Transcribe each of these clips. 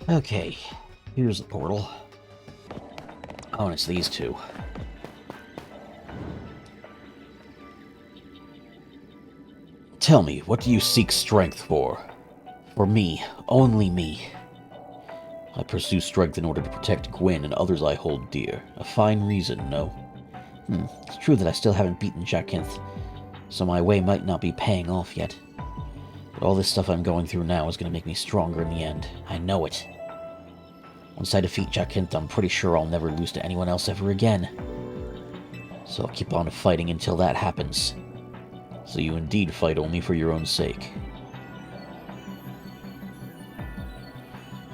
Okay, here's the portal. Oh, and it's these two. Tell me, what do you seek strength for? For me, only me. I pursue strength in order to protect Gwyn and others I hold dear. A fine reason, no? It's true that I still haven't beaten Jacinth, so my way might not be paying off yet. But all this stuff I'm going through now is going to make me stronger in the end. I know it. Once I defeat Jacinth, I'm pretty sure I'll never lose to anyone else ever again. So I'll keep on fighting until that happens. So you indeed fight only for your own sake.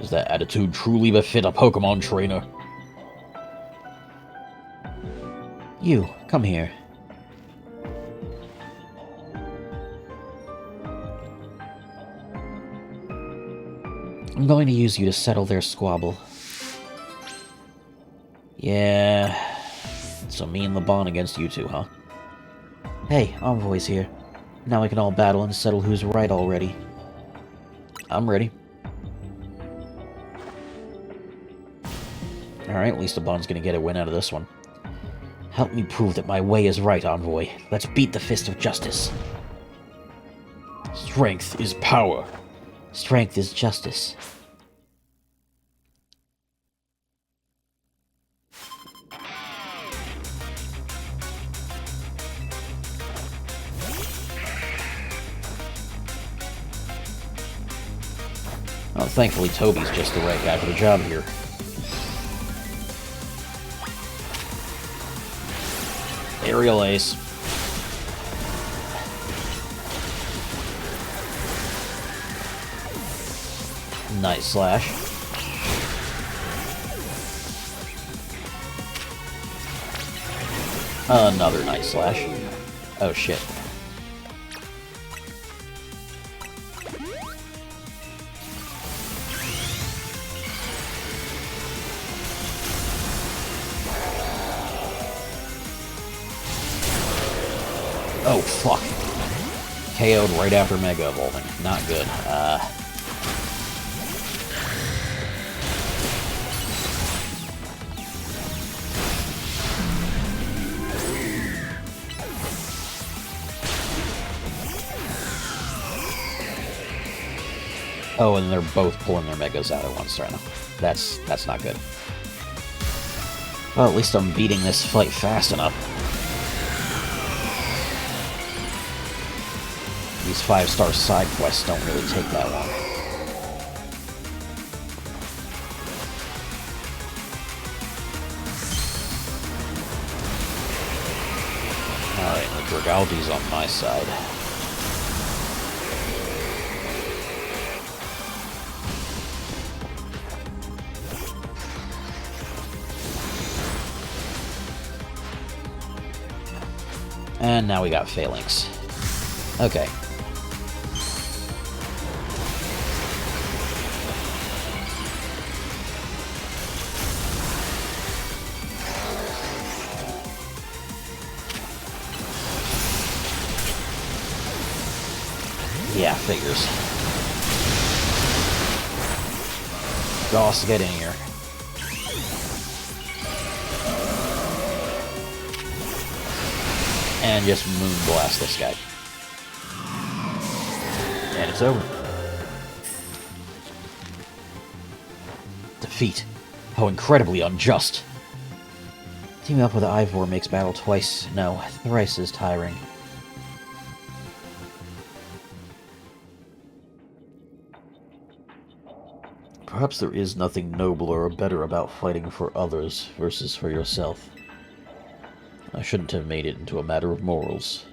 Does that attitude truly befit a Pokemon trainer? You, come here. I'm going to use you to settle their squabble. Yeah... So me and LeBon against you two, huh? Hey, Envoy's here. Now we can all battle and settle who's right already. I'm ready. Alright, at least LeBon's gonna get a win out of this one. Help me prove that my way is right, Envoy. Let's beat the Fist of Justice. Strength is power. Strength is justice. Oh, thankfully Toby's just the right guy for the job here. Aerial Ace. Nice Slash. Another Nice Slash. Oh shit. Oh, fuck. KO'd right after Mega Evolving. Not good. Oh, and they're both pulling their Megas out at once right now. That's not good. Well, at least I'm beating this fight fast enough. These 5-star side quests don't really take that long. Alright, the Dragaldi's on my side. And now we got Phalanx. Okay. Yeah, figures. Goss, get in here. And just moonblast this guy. And it's over. Defeat. How incredibly unjust. Teaming up with Ivor makes battle twice, no, thrice as tiring. Perhaps there is nothing nobler or better about fighting for others versus for yourself. I shouldn't have made it into a matter of morals.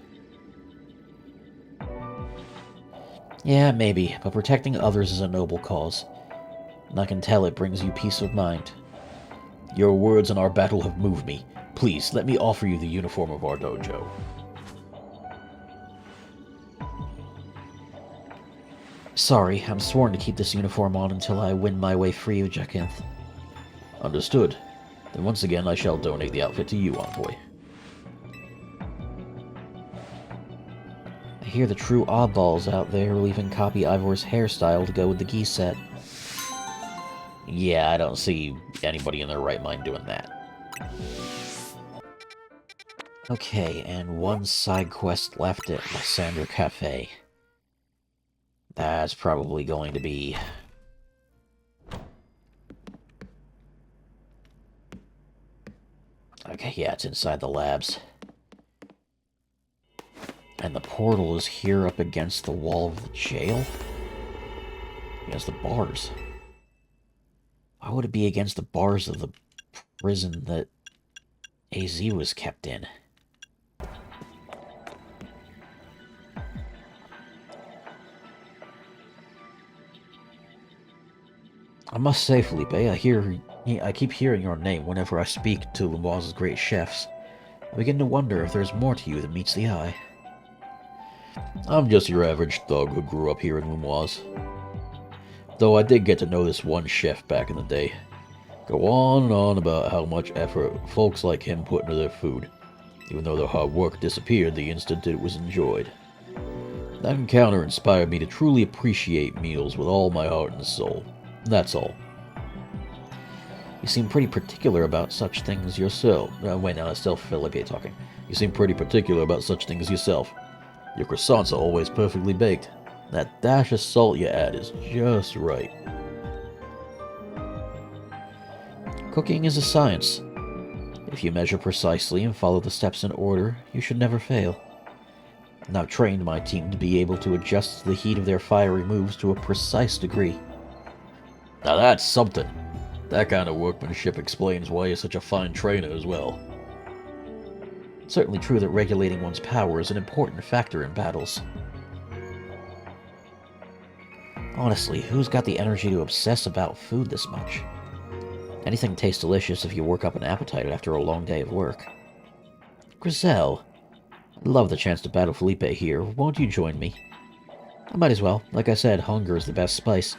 Yeah, maybe, but protecting others is a noble cause. And I can tell it brings you peace of mind. Your words in our battle have moved me. Please, let me offer you the uniform of our dojo. Sorry, I'm sworn to keep this uniform on until I win my way free of Jacinth. Understood. Then once again I shall donate the outfit to you, Envoy. I hear the true oddballs out there will even copy Ivor's hairstyle to go with the gi set. Yeah, I don't see anybody in their right mind doing that. Okay, and one side quest left at Lysander Cafe. That's probably going to be... Okay, yeah, it's inside the labs. And the portal is here up against the wall of the jail? Against the bars. Why would it be against the bars of the prison that AZ was kept in? I must say, Felipe, I keep hearing your name whenever I speak to Lumoise's great chefs. I begin to wonder if there's more to you than meets the eye. I'm just your average thug who grew up here in Lumoise. Though I did get to know this one chef back in the day. Go on and on about how much effort folks like him put into their food, even though their hard work disappeared the instant it was enjoyed. That encounter inspired me to truly appreciate meals with all my heart and soul. That's all. You seem pretty particular about such things yourself. Wait, no, it's still Felipe talking. You seem pretty particular about such things yourself. Your croissants are always perfectly baked. That dash of salt you add is just right. Cooking is a science. If you measure precisely and follow the steps in order, you should never fail. And I've trained my team to be able to adjust the heat of their fiery moves to a precise degree. Now that's something. That kind of workmanship explains why you're such a fine trainer as well. It's certainly true that regulating one's power is an important factor in battles. Honestly, who's got the energy to obsess about food this much? Anything tastes delicious if you work up an appetite after a long day of work. Griselle, I'd love the chance to battle Felipe here. Won't you join me? I might as well. Like I said, hunger is the best spice.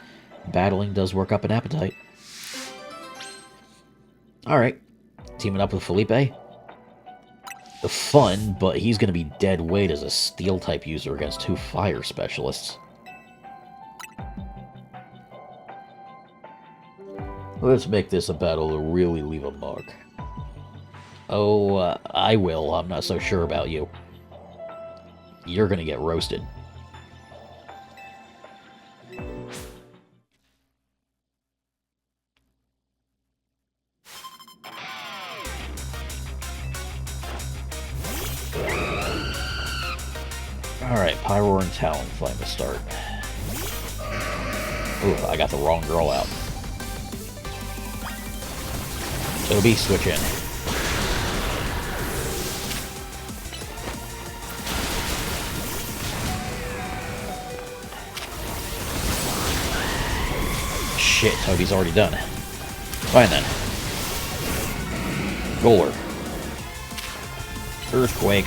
Battling does work up an appetite. Alright. Teaming up with Felipe. Fun, but he's going to be dead weight as a steel-type user against 2 fire specialists. Let's make this a battle to really leave a mark. Oh, I will. I'm not so sure about you. You're gonna get roasted. Alright, Pyro and Talonflame to start. Ooh, I got the wrong girl out. Toby, switch in. Shit, Toby's already done. Fine then. Goaler. Earthquake.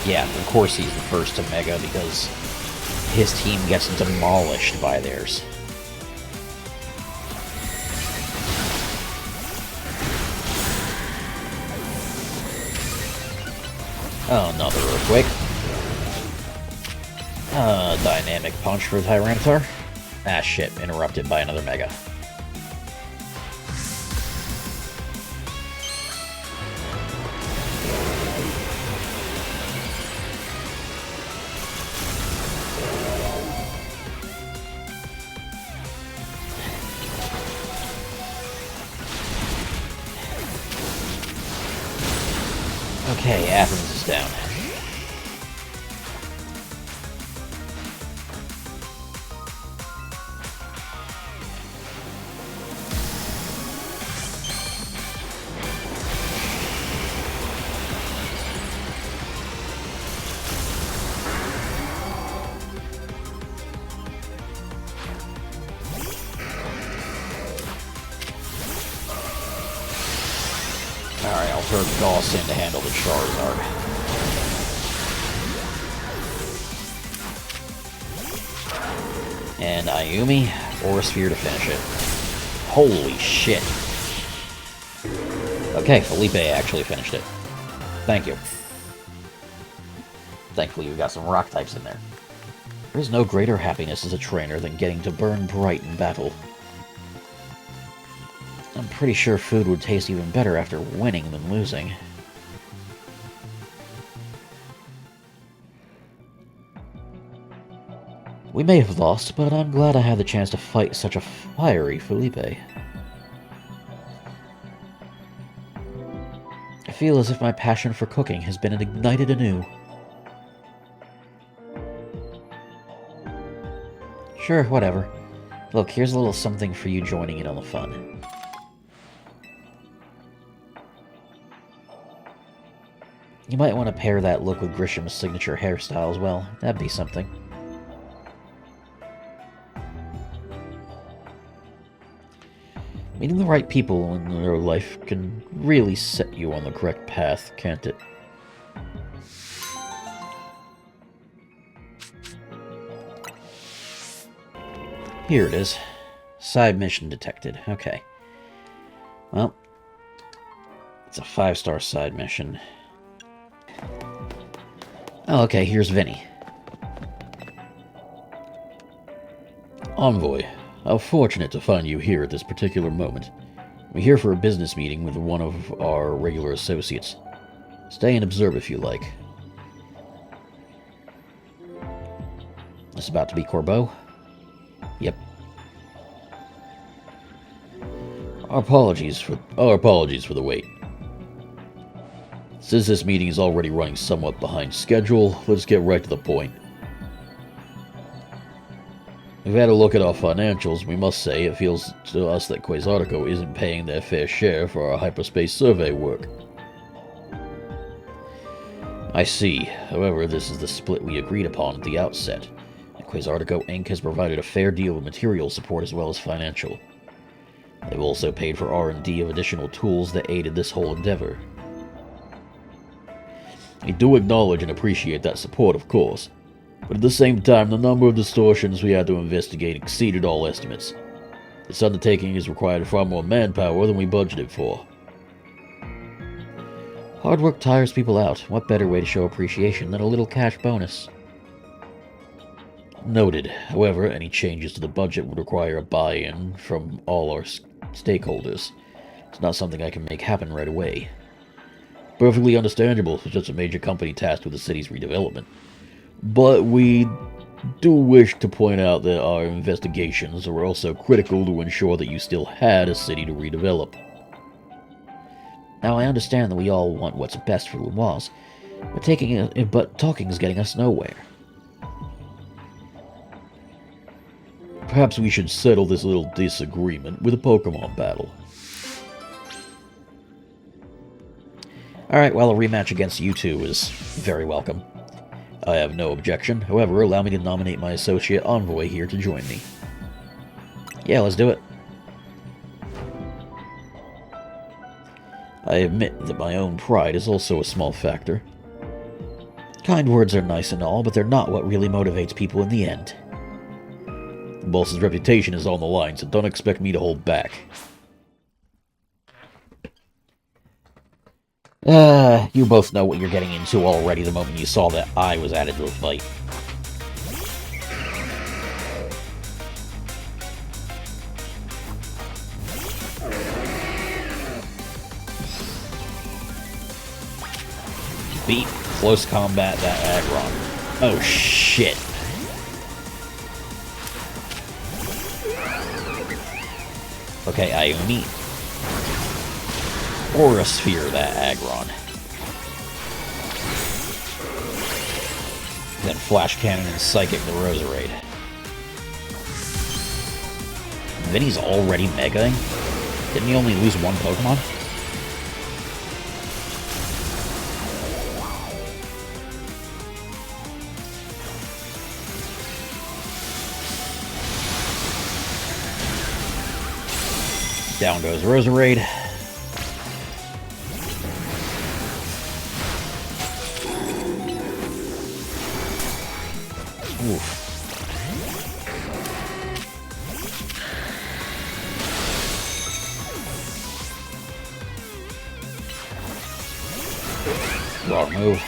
Yeah, of course he's the first to Mega because his team gets demolished by theirs. Oh, another Earthquake. Dynamic Punch for Tyranitar. Ah, shit, interrupted by another Mega. Okay, Athens is down. Alright, I'll throw Gauss in to handle the Charizard. And Ayumi, Aura Sphere to finish it. Holy shit. Okay, Felipe actually finished it. Thank you. Thankfully, we got some rock types in there. There is no greater happiness as a trainer than getting to burn bright in battle. I'm pretty sure food would taste even better after winning than losing. We may have lost, but I'm glad I had the chance to fight such a fiery Felipe. I feel as if my passion for cooking has been ignited anew. Sure, whatever. Look, here's a little something for you joining in on the fun. You might want to pair that look with Grisham's signature hairstyle as well. That'd be something. Meeting the right people in your life can really set you on the correct path, can't it? Here it is. Side mission detected. Okay. Well, it's a 5-star side mission. Oh, okay, here's Vinny. Envoy, how fortunate to find you here at this particular moment. We're here for a business meeting with one of our regular associates. Stay and observe if you like. This about to be Corbeau? Yep. Our apologies for the wait. Since this meeting is already running somewhat behind schedule, let's get right to the point. We've had a look at our financials. We must say it feels to us that Quasartico isn't paying their fair share for our hyperspace survey work. I see. However, this is the split we agreed upon at the outset. Quasartico Inc. has provided a fair deal of material support as well as financial. They've also paid for R&D of additional tools that aided this whole endeavor. We do acknowledge and appreciate that support, of course, but at the same time, the number of distortions we had to investigate exceeded all estimates. This undertaking has required far more manpower than we budgeted for. Hard work tires people out. What better way to show appreciation than a little cash bonus? Noted. However, any changes to the budget would require a buy-in from all our stakeholders. It's not something I can make happen right away. Perfectly understandable for such a major company tasked with the city's redevelopment. But we do wish to point out that our investigations are also critical to ensure that you still had a city to redevelop. Now, I understand that we all want what's best for Lumoise, but talking is getting us nowhere. Perhaps we should settle this little disagreement with a Pokemon battle. Alright, well, a rematch against you two is very welcome. I have no objection. However, allow me to nominate my associate Envoy here to join me. Yeah, let's do it. I admit that my own pride is also a small factor. Kind words are nice and all, but they're not what really motivates people in the end. The boss's reputation is on the line, so don't expect me to hold back. You both know what you're getting into already the moment you saw that I was added to the fight. Beat close combat that aggron. Oh shit. Okay, Ioni. Aura Sphere that aggron. Then Flash Cannon and Psychic the Roserade. Vinny's already megaing? Didn't he only lose one Pokemon? Down goes Roserade. Oof. Wrong move.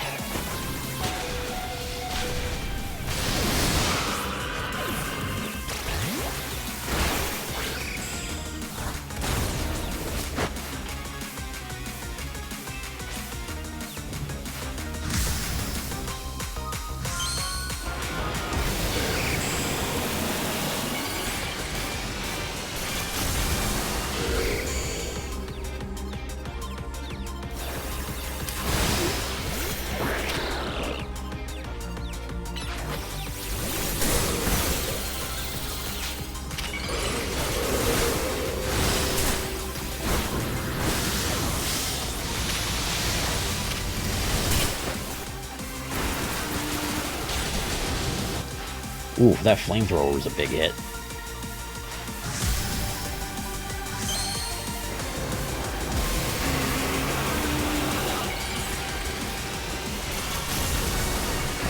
Ooh, that flamethrower was a big hit.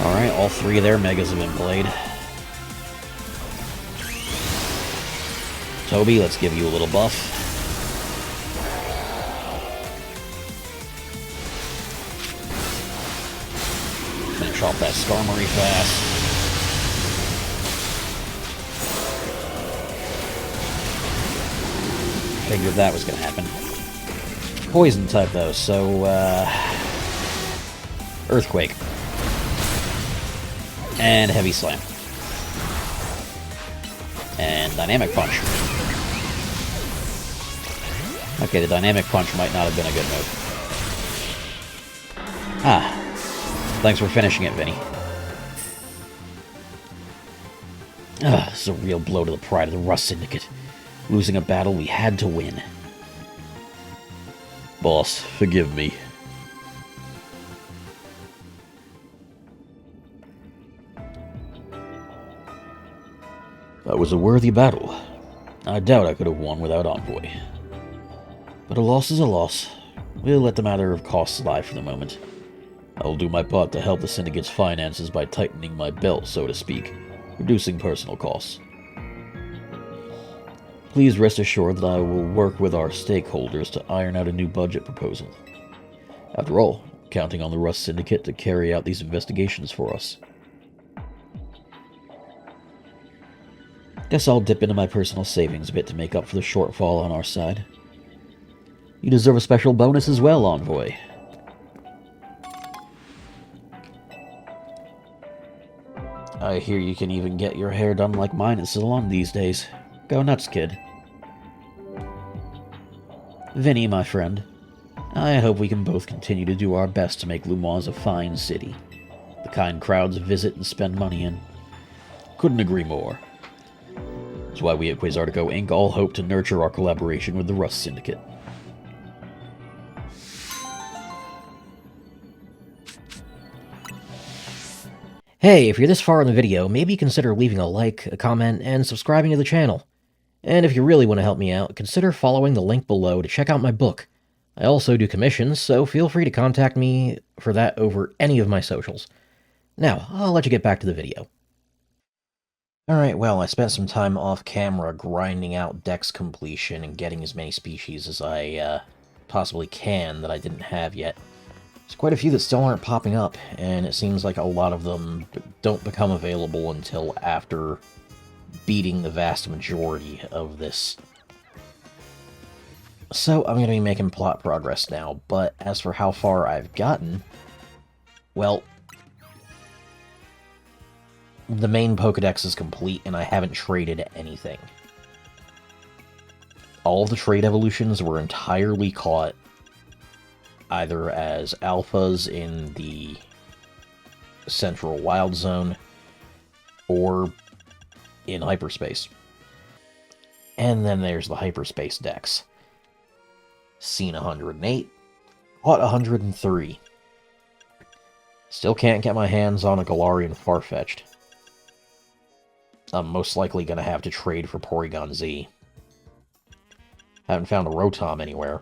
Alright, all three of their megas have been played. Toby, let's give you a little buff. Finish off that Skarmory fast. Figured that was gonna happen. Poison type though, so Earthquake. And Heavy Slam. And Dynamic Punch. Okay, the Dynamic Punch might not have been a good move. Ah. Thanks for finishing it, Vinny. Ah, this is a real blow to the pride of the Rust Syndicate. Losing a battle we had to win. Boss, forgive me. That was a worthy battle. I doubt I could have won without Envoy. But a loss is a loss. We'll let the matter of costs slide for the moment. I'll do my part to help the Syndicate's finances by tightening my belt, so to speak, reducing personal costs. Please rest assured that I will work with our stakeholders to iron out a new budget proposal. After all, counting on the Rust Syndicate to carry out these investigations for us. Guess I'll dip into my personal savings a bit to make up for the shortfall on our side. You deserve a special bonus as well, Envoy. I hear you can even get your hair done like mine at salon these days. Go nuts, kid. Vinny, my friend, I hope we can both continue to do our best to make Lumaz a fine city. The kind crowds visit and spend money in. Couldn't agree more. That's why we at Quasartico Inc. all hope to nurture our collaboration with the Rust Syndicate. Hey, if you're this far in the video, maybe consider leaving a like, a comment, and subscribing to the channel. And if you really want to help me out, consider following the link below to check out my book. I also do commissions, so feel free to contact me for that over any of my socials. Now, I'll let you get back to the video. Alright, well, I spent some time off camera grinding out dex completion and getting as many species as I possibly can that I didn't have yet. There's quite a few that still aren't popping up, and it seems like a lot of them don't become available until after beating the vast majority of this. So I'm going to be making plot progress now, but as for how far I've gotten, well, the main Pokedex is complete, and I haven't traded anything. All of the trade evolutions were entirely caught either as alphas in the Central Wild Zone or in hyperspace. And then there's the hyperspace dex. Seen 108, caught 103. Still can't get my hands on a Galarian Farfetch'd. I'm most likely going to have to trade for Porygon Z. Haven't found a Rotom anywhere.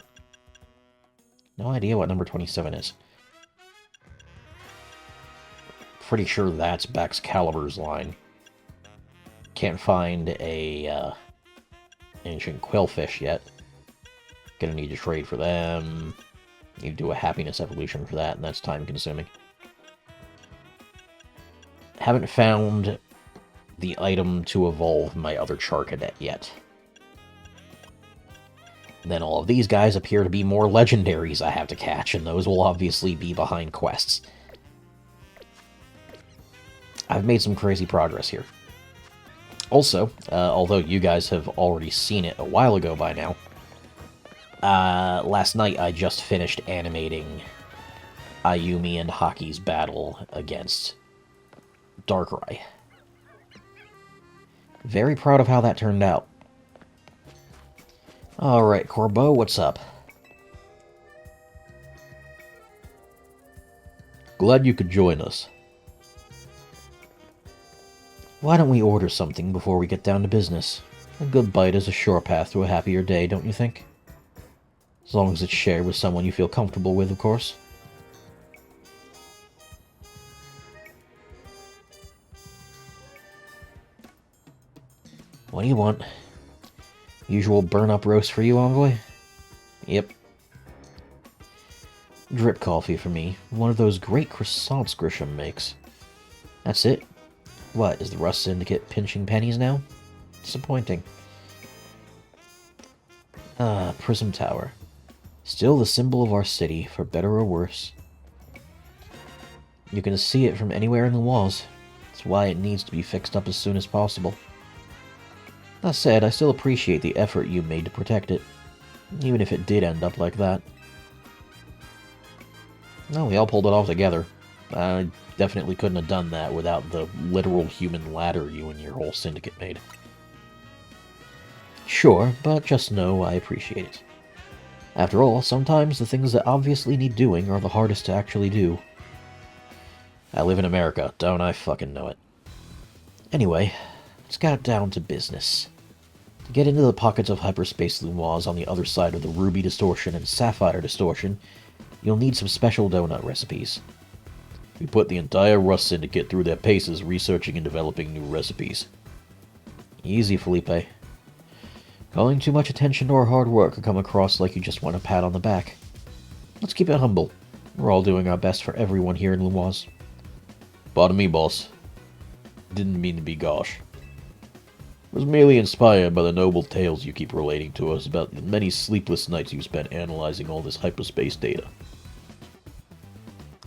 No idea what number 27 is. Pretty sure that's Bex Calibur's line. Can't find a ancient Quillfish yet. Gonna need to trade for them. Need to do a happiness evolution for that, and that's time consuming. Haven't found the item to evolve my other Charcadet yet. Then all of these guys appear to be more legendaries I have to catch, and those will obviously be behind quests. I've made some crazy progress here. Also, although you guys have already seen it a while ago by now, last night I just finished animating Ayumi and Haki's battle against Darkrai. Very proud of how that turned out. Alright, Corbeau, what's up? Glad you could join us. Why don't we order something before we get down to business? A good bite is a sure path to a happier day, don't you think? As long as it's shared with someone you feel comfortable with, of course. What do you want? Usual burn-up roast for you, Envoy? Yep. Drip coffee for me. One of those great croissants Grisham makes. That's it? What, is the Rust Syndicate pinching pennies now? Disappointing. Ah, Prism Tower. Still the symbol of our city, for better or worse. You can see it from anywhere in the walls. That's why it needs to be fixed up as soon as possible. That said, I still appreciate the effort you made to protect it, even if it did end up like that. No, we all pulled it off together. I definitely couldn't have done that without the literal human ladder you and your whole syndicate made. Sure, but just know I appreciate it. After all, sometimes the things that obviously need doing are the hardest to actually do. I live in America, don't I fucking know it. Anyway, let's get down to business. To get into the pockets of hyperspace Lumois on the other side of the Ruby Distortion and Sapphire Distortion, you'll need some special donut recipes. We put the entire Rust Syndicate through their paces researching and developing new recipes. Easy, Felipe. Calling too much attention to our hard work could come across like you just want a pat on the back. Let's keep it humble. We're all doing our best for everyone here in Lumois. Pardon me, boss. Didn't mean to be gosh. Was merely inspired by the noble tales you keep relating to us about the many sleepless nights you spent analyzing all this hyperspace data.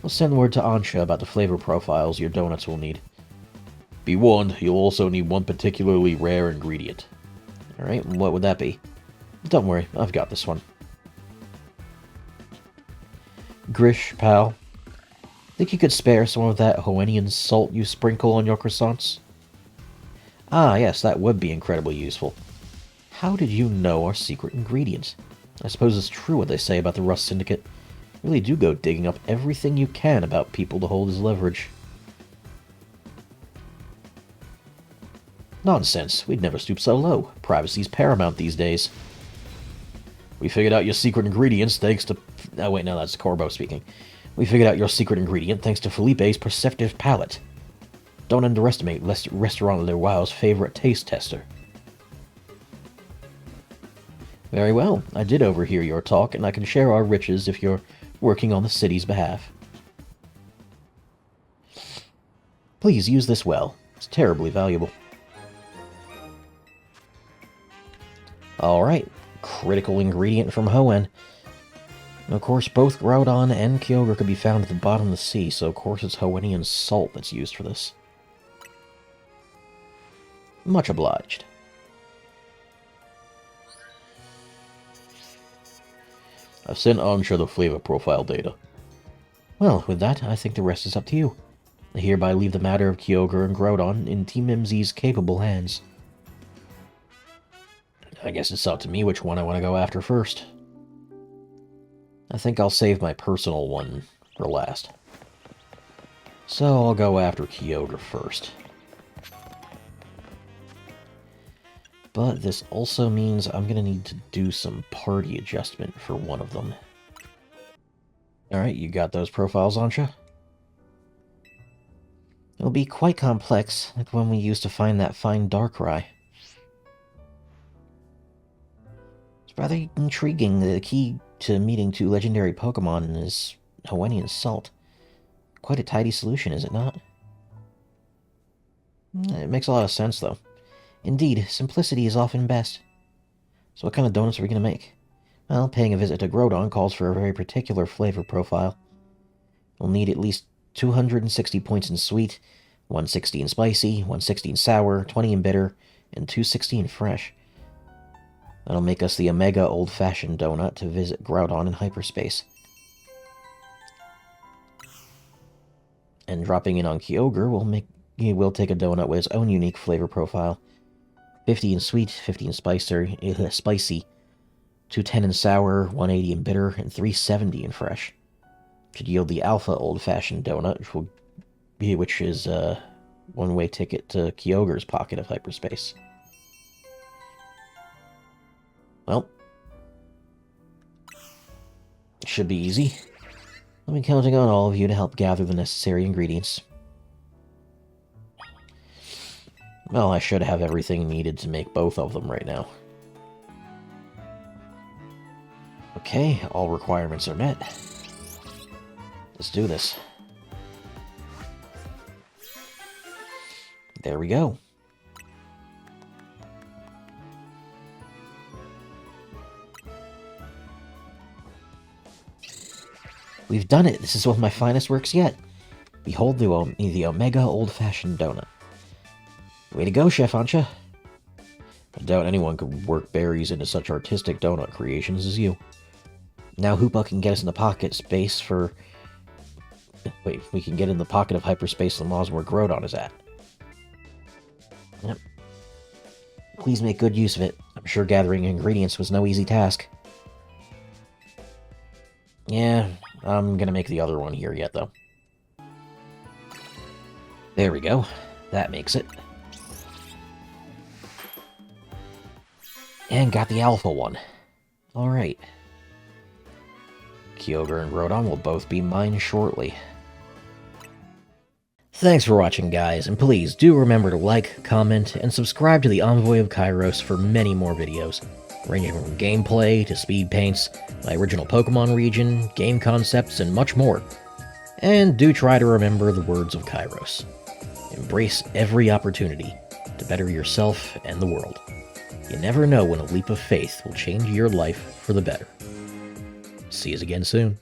I'll send word to Ansha about the flavor profiles your donuts will need. Be warned, you'll also need one particularly rare ingredient. Alright, what would that be? Don't worry, I've got this one. Grish, pal. Think you could spare some of that Hoennian salt you sprinkle on your croissants? Ah, yes, that would be incredibly useful. How did you know our secret ingredient? I suppose it's true what they say about the Rust Syndicate. You really do go digging up everything you can about people to hold as leverage. Nonsense. We'd never stoop so low. Privacy's paramount these days. We figured out your secret ingredients thanks to... Oh, wait, no, that's Corbo speaking. We figured out your secret ingredient thanks to Felipe's perceptive palate. Don't underestimate Restaurant Le Wow's favorite taste tester. Very well. I did overhear your talk, and I can share our riches if you're working on the city's behalf. Please use this well. It's terribly valuable. Alright, critical ingredient from Hoenn. Of course, both Groudon and Kyogre could be found at the bottom of the sea, so of course it's Hoennian salt that's used for this. Much obliged. I've sent Ansha the flavor profile data. Well, with that, I think the rest is up to you. I hereby leave the matter of Kyogre and Groudon in Team MZ's capable hands. I guess it's up to me which one I want to go after first. I think I'll save my personal one for last. So I'll go after Kyogre first. But this also means I'm going to need to do some party adjustment for one of them. Alright, you got those profiles, Ansha? It'll be quite complex, like when we used to find that fine Darkrai. It's rather intriguing. The key to meeting two legendary Pokemon is Hoennian salt. Quite a tidy solution, is it not? It makes a lot of sense, though. Indeed, simplicity is often best. So what kind of donuts are we going to make? Well, paying a visit to Groudon calls for a very particular flavor profile. We'll need at least 260 points in sweet, 160 in spicy, 160 in sour, 20 in bitter, and 260 in fresh. That'll make us the Omega Old-Fashioned Donut to visit Groudon in hyperspace. And dropping in on Kyogre will take a donut with its own unique flavor profile. 50 in sweet, 50 in spicy, 210 in sour, 180 in bitter, and 370 in fresh. Should yield the Alpha Old-Fashioned Donut, which is One-way ticket to Kyogre's pocket of hyperspace. Well, it should be easy. I'll be counting on all of you to help gather the necessary ingredients. Well, I should have everything needed to make both of them right now. Okay, all requirements are met. Let's do this. There we go. We've done it! This is one of my finest works yet. Behold the Omega Old-Fashioned Donut. Way to go, Chef Ancha. I doubt anyone could work berries into such artistic donut creations as you. Now Hoopa can get us in the pocket space for... Wait, we can get in the pocket of hyperspace the laws where Groudon is at. Yep. Please make good use of it. I'm sure gathering ingredients was no easy task. Yeah, I'm gonna make the other one here yet, though. There we go. That makes it. And got the alpha one. Alright. Kyogre and Groudon will both be mine shortly. Thanks for watching, guys, and please do remember to like, comment, and subscribe to the Envoy of Kairos for many more videos, ranging from gameplay to speed paints, my original Pokemon region, game concepts, and much more. And do try to remember the words of Kairos. Embrace every opportunity to better yourself and the world. You never know when a leap of faith will change your life for the better. See you again soon.